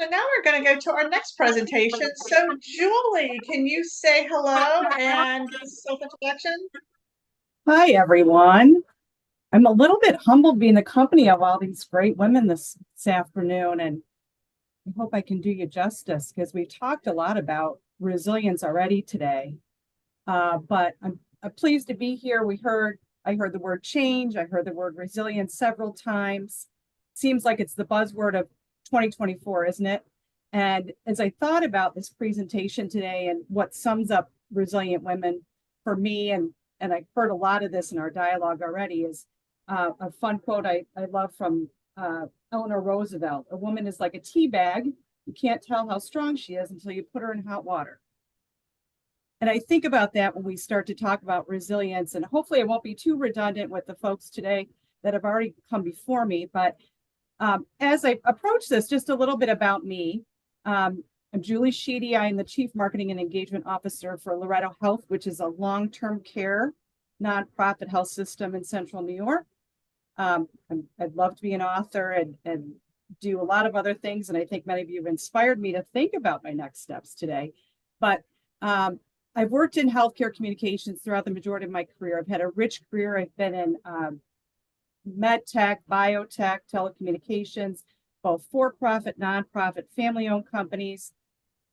So now we're going to go to our next presentation. So Julie, can you say hello and give us a self-introduction? Hi, everyone. I'm a little bit humbled being the company of all these great women this afternoon, and I hope I can do you justice because we've talked a lot about resilience already today. But I'm pleased to be here. I heard the word change. I heard the word resilience several times. Seems like it's the buzzword of 2024, isn't it? And as I thought about this presentation today and what sums up resilient women for me, and I've heard a lot of this in our dialogue already, is a fun quote I love from Eleanor Roosevelt. A woman is like a tea bag. You can't tell how strong she is until you put her in hot water. And I think about that when we start to talk about resilience, and hopefully I won't be too redundant with the folks today that have already come before me. But as I approach this, just a little bit about me. I'm Julie Sheedy. I am the Chief Marketing and Engagement Officer for Loretto Health, which is a long-term care nonprofit health system in Central New York. I'd love to be an author and do a lot of other things. And I think many of you have inspired me to think about my next steps today. But I've worked in healthcare communications throughout the majority of my career. I've had a rich career. I've been in med tech, biotech, telecommunications, both for-profit, nonprofit, family-owned companies.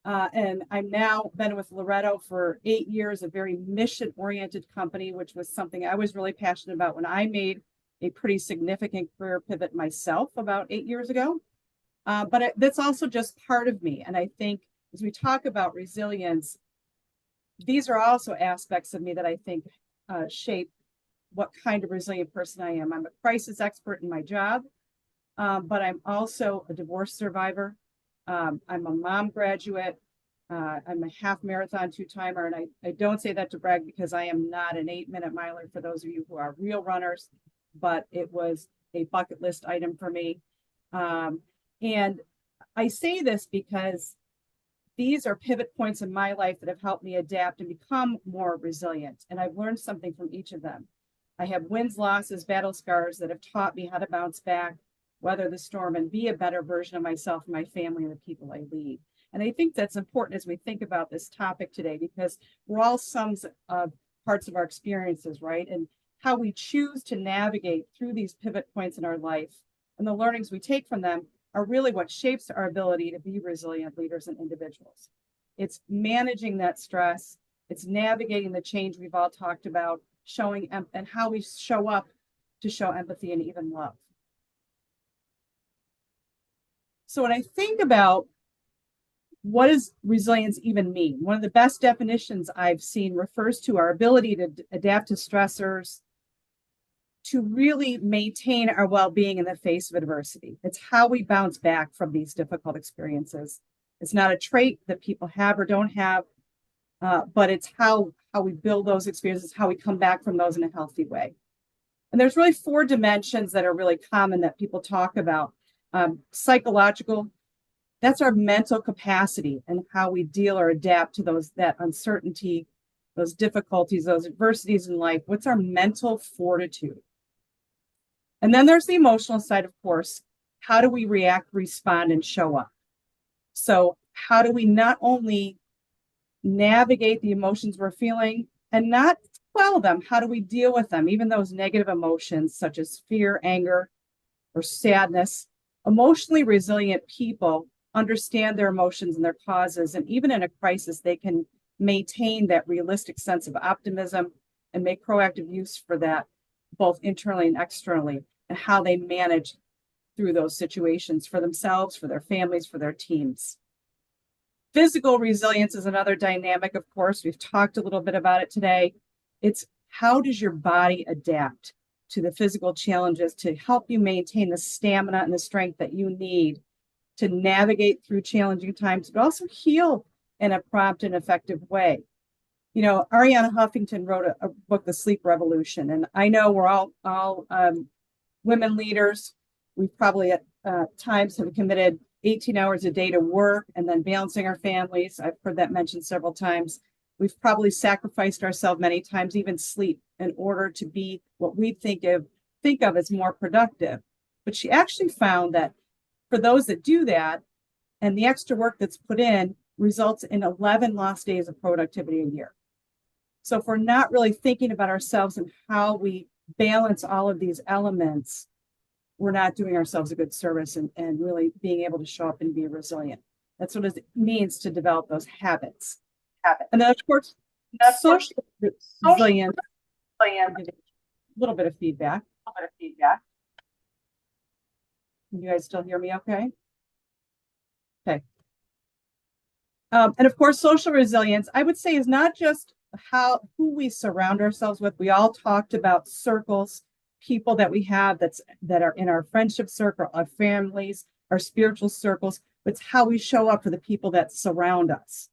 And I'm now been with Loretto for 8 years, a very mission-oriented company, which was something I was really passionate about when I made a pretty significant career pivot myself about 8 years ago. But that's also just part of me. And I think as we talk about resilience, these are also aspects of me that I think shape what kind of resilient person I am. I'm a crisis expert in my job, but I'm also a divorce survivor. I'm a mom graduate. I'm a half marathon two-timer, and I don't say that to brag because I am not an 8-minute miler for those of you who are real runners, but it was a bucket list item for me. And I say this because these are pivot points in my life that have helped me adapt and become more resilient. And I've learned something from each of them. I have wins, losses, battle scars that have taught me how to bounce back, weather the storm, and be a better version of myself and my family and the people I lead. And I think that's important as we think about this topic today, because we're all sums of parts of our experiences, right? And how we choose to navigate through these pivot points in our life and the learnings we take from them are really what shapes our ability to be resilient leaders and individuals. It's managing that stress. It's navigating the change we've all talked about, showing and how we show up to show empathy and even love. So when I think about what does resilience even mean, one of the best definitions I've seen refers to our ability to adapt to stressors, to really maintain our well-being in the face of adversity. It's how we bounce back from these difficult experiences. It's not a trait that people have or don't have, but it's how we build those experiences, how we come back from those in a healthy way. And there's really 4 dimensions that are really common that people talk about. Psychological, that's our mental capacity and how we deal or adapt to that uncertainty, those difficulties, those adversities in life. What's our mental fortitude? And then there's the emotional side, of course. How do we react, respond, and show up? So how do we not only navigate the emotions we're feeling and not quell them? How do we deal with them? Even those negative emotions such as fear, anger, or sadness. Emotionally resilient people understand their emotions and their causes. And even in a crisis, they can maintain that realistic sense of optimism and make proactive use for that, both internally and externally, and how they manage through those situations for themselves, for their families, for their teams. Physical resilience is another dynamic, of course. We've talked a little bit about it today. It's how does your body adapt to the physical challenges to help you maintain the stamina and the strength that you need to navigate through challenging times, but also heal in a prompt and effective way. You know, Arianna Huffington wrote a book, The Sleep Revolution, and I know we're all women leaders. We've probably at times have committed 18 hours a day to work and then balancing our families. I've heard that mentioned several times. We've probably sacrificed ourselves many times, even sleep, in order to be what we think of as more productive. But she actually found that for those that do that, And the extra work that's put in results in 11 lost days of productivity a year. So if we're not really thinking about ourselves and how we balance all of these elements, we're not doing ourselves a good service and really being able to show up and be resilient. That's what it means to develop those habits. And then, of course, social resilience. A little bit of feedback. Can you guys still hear me okay? Okay. And of course, social resilience, I would say, is not just who we surround ourselves with. We all talked about circles, people that we have that are in our friendship circle, our families, our spiritual circles. It's how we show up for the people that surround us.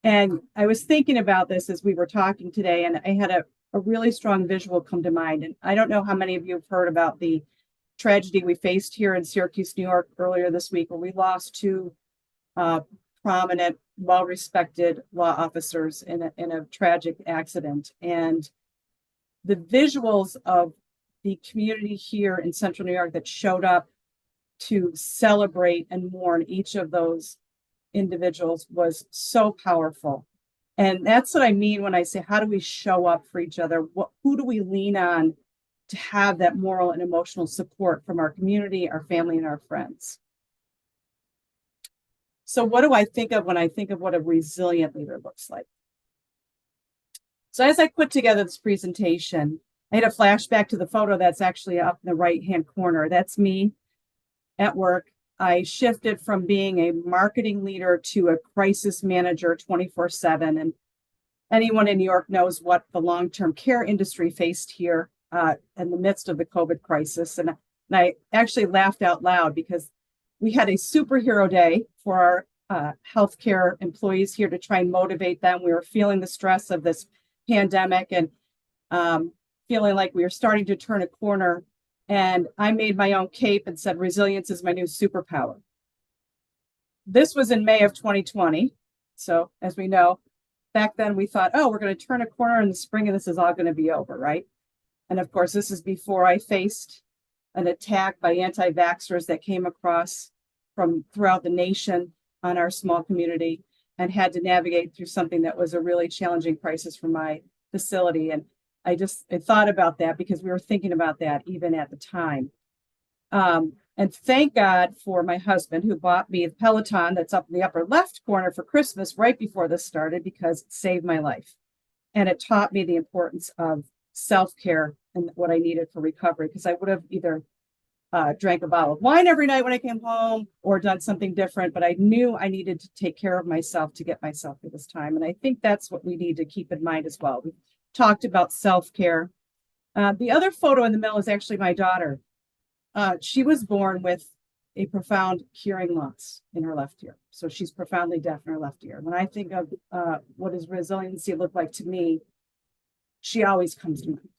And I was thinking about this as we were talking today, and I had a really strong visual come to mind. And I don't know how many of you have heard about the tragedy we faced here in Syracuse, New York earlier this week, where we lost two prominent, well-respected law officers in a tragic accident. And the visuals of the community here in Central New York that showed up to celebrate and mourn each of those individuals was so powerful. And that's what I mean when I say, how do we show up for each other? Who do we lean on to have that moral and emotional support from our community, our family, and our friends? So what do I think of when I think of what a resilient leader looks like? So as I put together this presentation, I had a flashback to the photo that's actually up in the right-hand corner. That's me at work. I shifted from being a marketing leader to a crisis manager 24/7. And anyone in New York knows what the long-term care industry faced here in the midst of the COVID crisis. And I actually laughed out loud because we had a superhero day for our healthcare employees here to try and motivate them. We were feeling the stress of this pandemic and feeling like we were starting to turn a corner. And I made my own cape and said, resilience is my new superpower. This was in May of 2020. So as we know, back then we thought, oh, we're going to turn a corner in the spring and this is all going to be over, right? And of course, this is before I faced an attack by anti-vaxxers that came across from throughout the nation on our small community and had to navigate through something that was a really challenging crisis for my facility. And I thought about that because we were thinking about that even at the time. And thank God for my husband who bought me a Peloton that's up in the upper left corner for Christmas right before this started because it saved my life. And it taught me the importance of self-care and what I needed for recovery, because I would have either drank a bottle of wine every night when I came home or done something different, but I knew I needed to take care of myself to get myself through this time. And I think that's what we need to keep in mind as well. We talked about self-care. The other photo in the middle is actually my daughter. She was born with a profound hearing loss in her left ear. So she's profoundly deaf in her left ear. When I think of what does resiliency look like to me, she always comes to mind.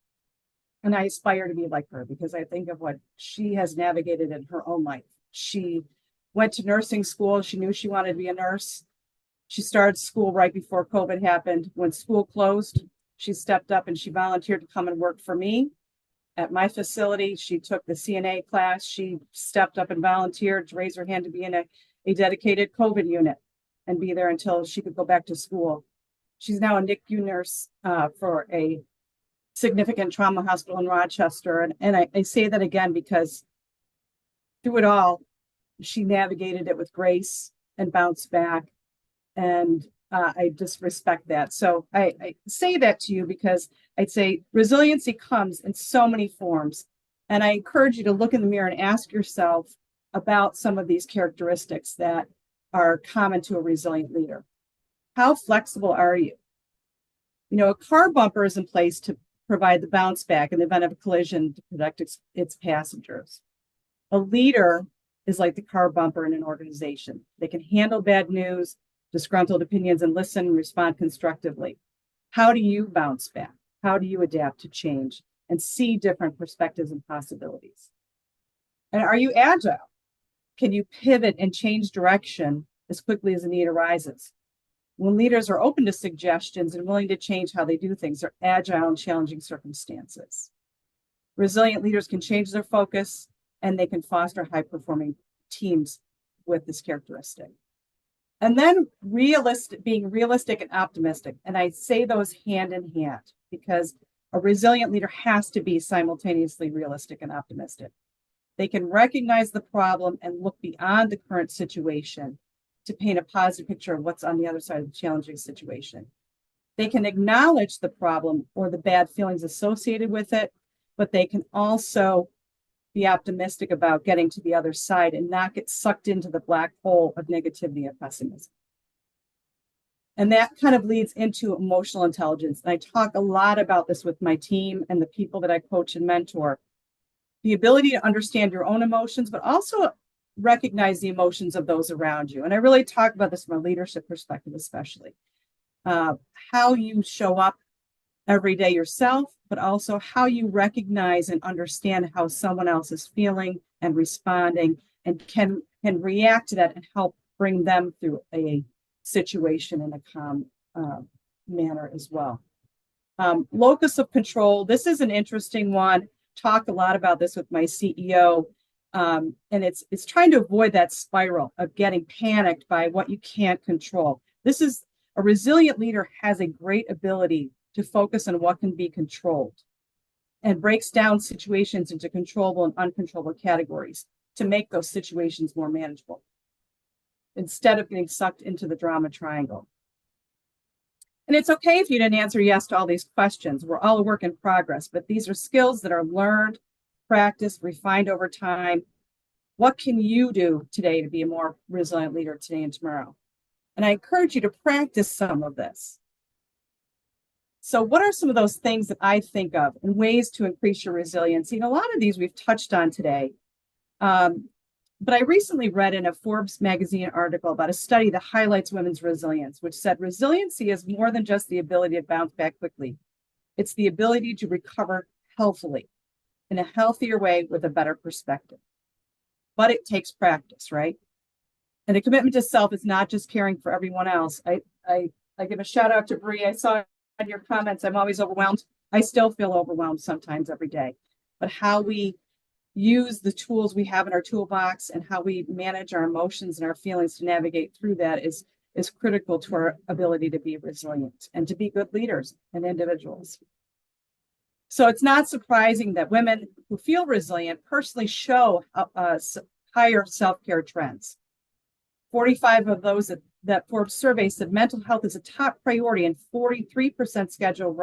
And I aspire to be like her because I think of what she has navigated in her own life. She went to nursing school. She knew she wanted to be a nurse. She started school right before COVID happened. When school closed, she stepped up and she volunteered to come and work for me at my facility. She took the CNA class. She stepped up and volunteered to raise her hand to be in a dedicated COVID unit and be there until she could go back to school. She's now a NICU nurse for a significant trauma hospital in Rochester. And I say that again because through it all, she navigated it with grace and bounced back. And I just respect that. So I say that to you because I'd say resiliency comes in so many forms. And I encourage you to look in the mirror and ask yourself about some of these characteristics that are common to a resilient leader. How flexible are you? You know, a car bumper is in place to provide the bounce back in the event of a collision to protect its passengers. A leader is like the car bumper in an organization. They can handle bad news, disgruntled opinions, and listen and respond constructively. How do you bounce back? How do you adapt to change and see different perspectives and possibilities? And are you agile? Can you pivot and change direction as quickly as the need arises? When leaders are open to suggestions and willing to change how they do things, they're agile in challenging circumstances. Resilient leaders can change their focus and they can foster high-performing teams with this characteristic. And then being realistic and optimistic. And I say those hand in hand because a resilient leader has to be simultaneously realistic and optimistic. They can recognize the problem and look beyond the current situation to paint a positive picture of what's on the other side of the challenging situation. They can acknowledge the problem or the bad feelings associated with it, but they can also be optimistic about getting to the other side and not get sucked into the black hole of negativity and pessimism. And that kind of leads into emotional intelligence. And I talk a lot about this with my team and the people that I coach and mentor. The ability to understand your own emotions, but also recognize the emotions of those around you. And I really talk about this from a leadership perspective, especially how you show up every day yourself, but also how you recognize and understand how someone else is feeling and responding and can react to that and help bring them through a situation in a calm manner as well. Locus of control. This is an interesting one. Talk a lot about this with my CEO. And it's trying to avoid that spiral of getting panicked by what you can't control. This is a resilient leader has a great ability to focus on what can be controlled and breaks down situations into controllable and uncontrollable categories to make those situations more manageable instead of getting sucked into the drama triangle. And it's okay if you didn't answer yes to all these questions. We're all a work in progress, but these are skills that are learned, practiced, refined over time. What can you do today to be a more resilient leader today and tomorrow? And I encourage you to practice some of this. So what are some of those things that I think of and ways to increase your resiliency? And a lot of these we've touched on today. But I recently read in a Forbes magazine article about a study that highlights women's resilience, which said resiliency is more than just the ability to bounce back quickly. It's the ability to recover healthily in a healthier way with a better perspective. But it takes practice, right? And a commitment to self is not just caring for everyone else. I give a shout out to Bree. I saw in your comments, I'm always overwhelmed. I still feel overwhelmed sometimes every day. But how we use the tools we have in our toolbox and how we manage our emotions and our feelings to navigate through that is critical to our ability to be resilient and to be good leaders and individuals. So it's not surprising that women who feel resilient personally show higher self-care trends. 45 of those that Forbes survey said mental health is a top priority and 43% schedule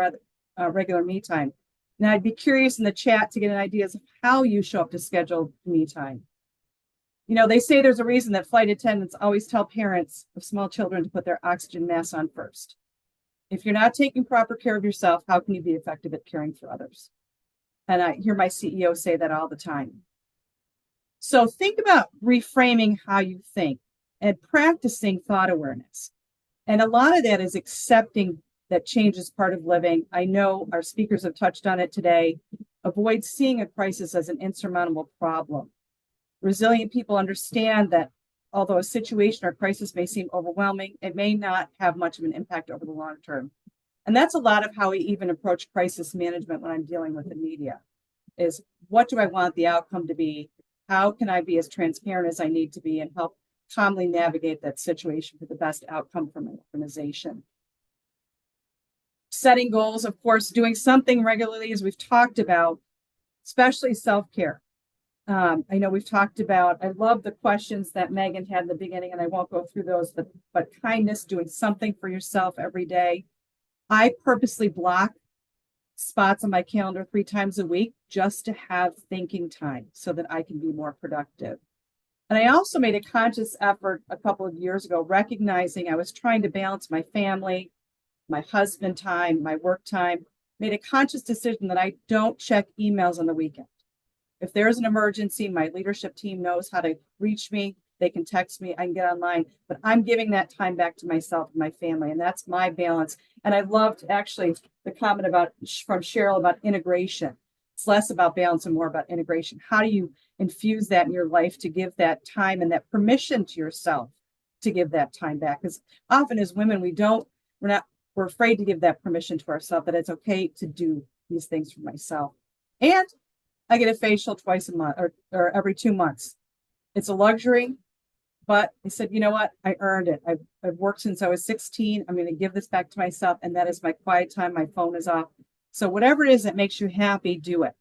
regular me time. Now, I'd be curious in the chat to get an idea of how you show up to schedule me time. You know, they say there's a reason that flight attendants always tell parents of small children to put their oxygen masks on first. If you're not taking proper care of yourself, how can you be effective at caring for others? And I hear my CEO say that all the time. So think about reframing how you think and practicing thought awareness. And a lot of that is accepting that change is part of living. I know our speakers have touched on it today. Avoid seeing a crisis as an insurmountable problem. Resilient people understand that although a situation or crisis may seem overwhelming, it may not have much of an impact over the long term. And that's a lot of how we even approach crisis management when I'm dealing with the media, is what do I want the outcome to be? How can I be as transparent as I need to be and help calmly navigate that situation for the best outcome for my organization? Setting goals, of course, doing something regularly, as we've talked about, especially self-care. I know we've talked about, I love the questions that Megan had in the beginning, and I won't go through those, but kindness, doing something for yourself every day. I purposely block spots on my calendar 3 times a week just to have thinking time so that I can be more productive. And I also made a conscious effort a couple of years ago, recognizing I was trying to balance my family, my husband time, my work time, made a conscious decision that I don't check emails on the weekend. If there's an emergency, my leadership team knows how to reach me. They can text me, I can get online, but I'm giving that time back to myself and my family, and that's my balance. And I loved actually the comment from Cheryl about integration. It's less about balance and more about integration. How do you infuse that in your life to give that time and that permission to yourself to give that time back? Because often as women, we're afraid to give that permission to ourselves, that it's okay to do these things for myself. And I get a facial twice a month or every 2 months. It's a luxury, But I said, you know what? I earned it. I've worked since I was 16. I'm going to give this back to myself. And that is my quiet time. My phone is off. So whatever it is that makes you happy, do it.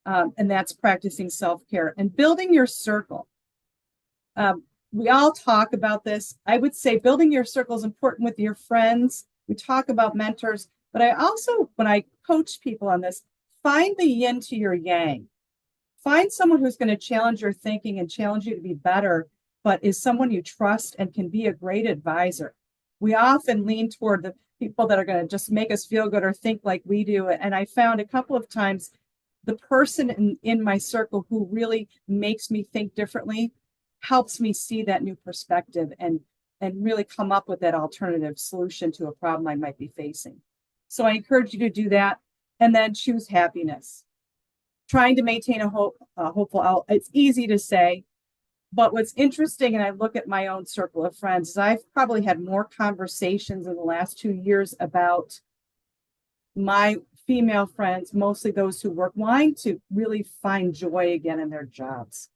And that's practicing self-care and building your circle. We all talk about this. I would say building your circle is important with your friends. We talk about mentors, but I also, when I coach people on this, find the yin to your yang. Find someone who's going to challenge your thinking and challenge you to be better, but is someone you trust and can be a great advisor. We often lean toward the people that are going to just make us feel good or think like we do. And I found a couple of times the person in my circle who really makes me think differently helps me see that new perspective and really come up with that alternative solution to a problem I might be facing. So I encourage you to do that, and then choose happiness. Trying to maintain a hopeful outlook. It's easy to say, but what's interesting, and I look at my own circle of friends, is I've probably had more conversations in the last 2 years about my female friends, mostly those who work, wanting to really find joy again in their jobs.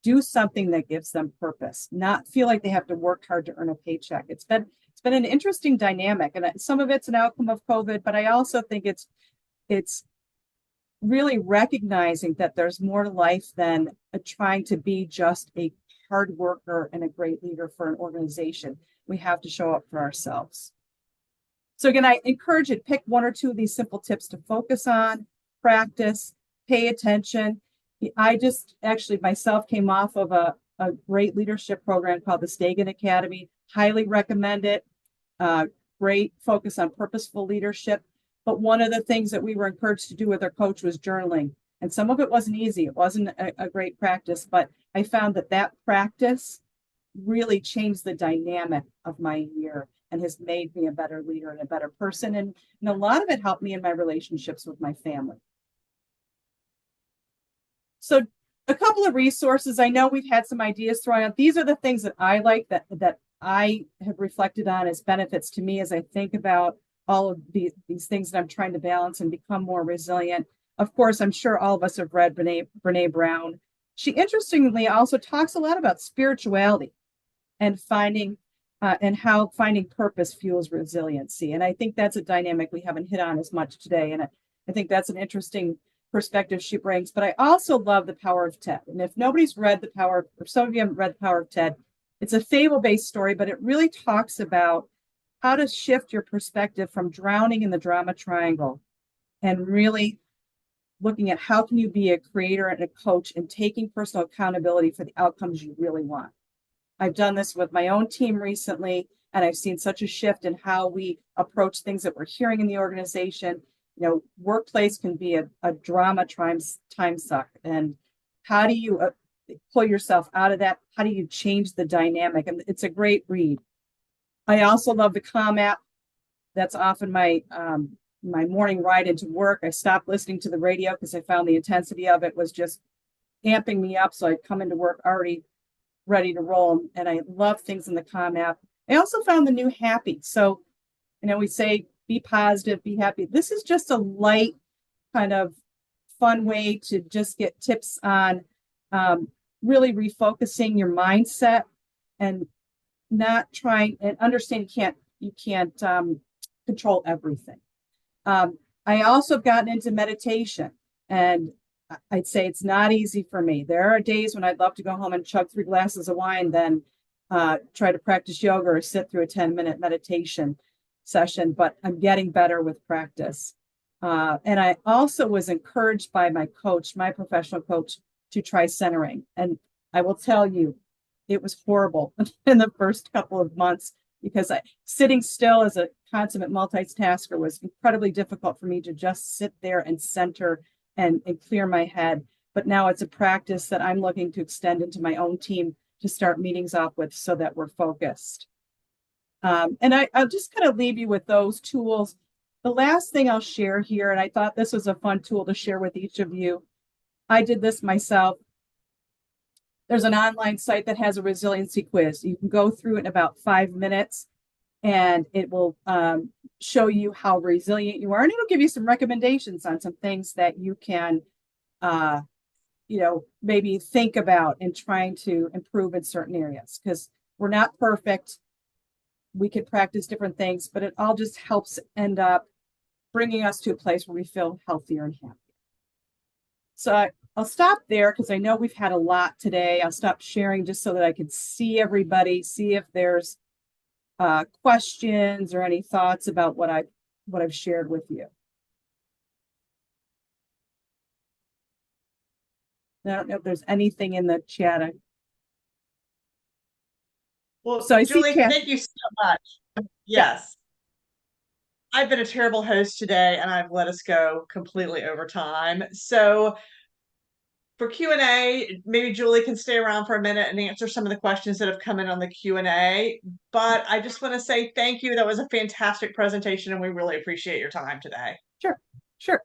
Do something that gives them purpose, not feel like they have to work hard to earn a paycheck. It's been an interesting dynamic, and some of it's an outcome of COVID, but I also think it's really recognizing that there's more to life than trying to be just a hard worker and a great leader for an organization. We have to show up for ourselves. So again, I encourage you to pick one or two of these simple tips to focus on, practice, pay attention. I just actually myself came off of a great leadership program called the Stegan Academy. Highly recommend it. Great focus on purposeful leadership. But one of the things that we were encouraged to do with our coach was journaling. And some of it wasn't easy. It wasn't a great practice, but I found that practice really changed the dynamic of my year and has made me a better leader and a better person. And a lot of it helped me in my relationships with my family. So a couple of resources. I know we've had some ideas thrown out. These are the things that I like that I have reflected on as benefits to me as I think about all of these things that I'm trying to balance and become more resilient. Of course, I'm sure all of us have read Brene Brown. She interestingly also talks a lot about spirituality and finding how finding purpose fuels resiliency. And I think that's a dynamic we haven't hit on as much today. And I think that's an interesting perspective she brings. But I also love The Power of Ted. And if nobody's read or some of you haven't read The Power of Ted, it's a fable-based story, but it really talks about how to shift your perspective from drowning in the drama triangle and really looking at how can you be a creator and a coach and taking personal accountability for the outcomes you really want. I've done this with my own team recently, and I've seen such a shift in how we approach things that we're hearing in the organization. You know, workplace can be a drama time suck. And how do you pull yourself out of that? How do you change the dynamic? And it's a great read. I also love the Calm app. That's often my morning ride into work. I stopped listening to the radio because I found the intensity of it was just amping me up. So I'd come into work already ready to roll. And I love things in the Calm app. I also found the new Happy. So, we say be positive, be happy. This is just a light kind of fun way to just get tips on really refocusing your mindset and not trying and understand you can't control everything. I also have gotten into meditation, and I'd say it's not easy for me. There are days when I'd love to go home and chug 3 glasses of wine, then try to practice yoga or sit through a 10-minute meditation session, but I'm getting better with practice. And I also was encouraged by my coach, my professional coach, to try centering. And I will tell you, it was horrible in the first couple of months because sitting still as a consummate multitasker was incredibly difficult for me to just sit there and center and clear my head. But now it's a practice that I'm looking to extend into my own team to start meetings off with so that we're focused. And I'll just kind of leave you with those tools. The last thing I'll share here, and I thought this was a fun tool to share with each of you. I did this myself. There's an online site that has a resiliency quiz. You can go through it in about 5 minutes, and it will show you how resilient you are. And it'll give you some recommendations on some things that you can maybe think about in trying to improve in certain areas, because we're not perfect. We could practice different things, but it all just helps end up bringing us to a place where we feel healthier and happier. So I'll stop there because I know we've had a lot today. I'll stop sharing just so that I can see everybody, see if there's questions or any thoughts about what I've shared with you. I don't know if there's anything in the chat. Well, So I Julie, see thank you so much. Yes. I've been a terrible host today and I've let us go completely over time. So for Q&A, maybe Julie can stay around for a minute and answer some of the questions that have come in on the Q&A. But I just want to say thank you. That was a fantastic presentation and we really appreciate your time today. Sure.